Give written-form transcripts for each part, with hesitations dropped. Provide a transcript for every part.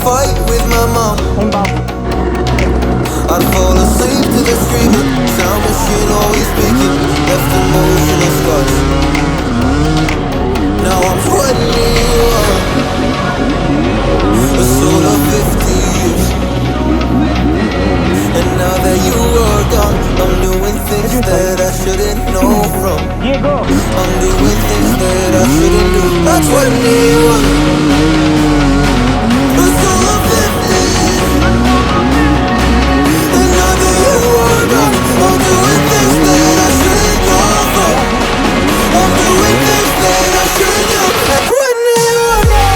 fight with my mom. I'd fall asleep to the screaming, sound machine always speaking, left emotional scars. Now I'm 21, a soul of 50 years. And now that you are gone, I'm doing things that I shouldn't know from. I'm doing things that I shouldn't do. At 21, a soul of 50 years. And now that you are gone, I'm doing things that I shouldn't know from. I'm doing things that I shouldn't do. At 21.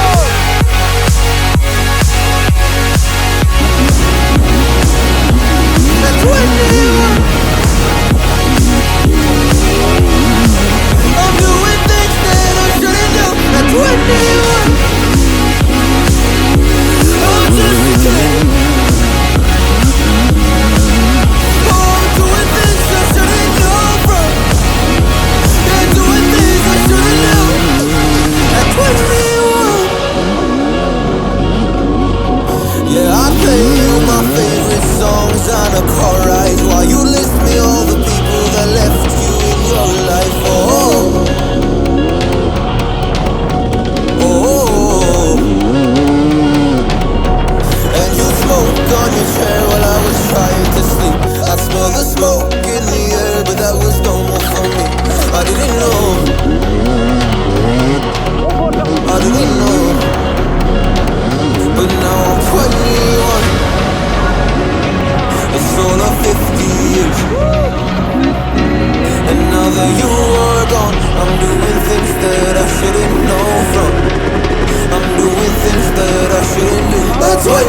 That's what